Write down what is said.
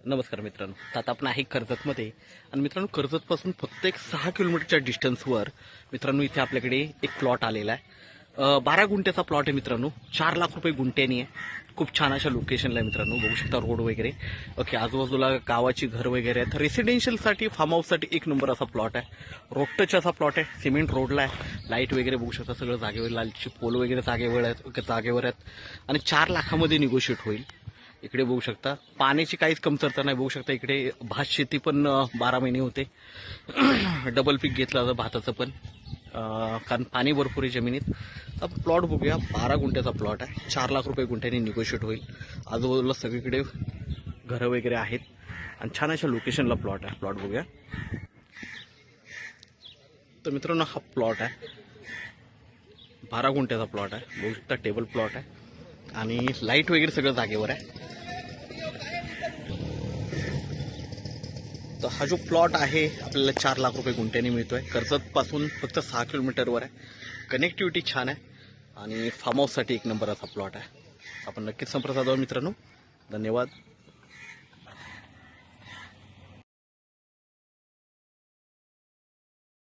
नमस्कार मित्रांनो, तर आता आपण आहे कर्जतमध्ये आणि मित्रांनो कर्जतपासून फक्त एक 6 किलोमीटरच्या डिस्टन्सवर मित्रांनो इथे आपल्याकडे एक प्लॉट आलेला आहे. 12 गुंठ्याचा प्लॉट आहे मित्रांनो. 4 लाख रुपये गुंठ्यानी आहे. खूप छान अशा लोकेशनला आहे मित्रांनो. बघू शकता रोड वगैरे. ओके, आजूबाजूला गावाची घर वगैरे आहेत. रेसिडेन्शियलसाठी फार्म हाऊससाठी एक नंबर असा प्लॉट आहे. रोड टच असा प्लॉट आहे. सिमेंट रोडला आहे. लाईट वगैरे बघू शकता, सगळं जागेवर, लाईटचे पोल वगैरे जागेवर आहेत आणि 4 लाखामध्ये निगोशिएट होईल. इकडे बघू शकता पाण्याची काहीच कमतरता नाही. बघू शकता इकडे भात शेती पण 12 महिने होते. डबल पीक घेतलं जातं भाताचं पण, कारण पाणी भरपूर आहे जमिनीत. प्लॉट बघूया. 12 गुंठ्याचा प्लॉट आहे. 4 लाख रुपये गुंठ्याने निगोशिएट होईल. आजूबाजूला सगळीकडे घरं वगैरे आहेत आणि छान अशा लोकेशनला प्लॉट आहे. प्लॉट बघूया. तर मित्रांनो हा प्लॉट आहे. 12 गुंठ्याचा प्लॉट आहे. बघू शकता टेबल प्लॉट आहे आणि लाईट वगैरे सगळं जागेवर आहे. तर हा जो प्लॉट आहे आपल्याला 4 लाख रुपये गुंठ्याने मिळतोय. कर्जतपासून फक्त 6 किलोमीटरवर आहे. कनेक्टिव्हिटी छान आहे आणि फार्म हाऊससाठी एक नंबर असा प्लॉट आहे. आपण नक्कीच संपर्क साधावा मित्रांनो. धन्यवाद.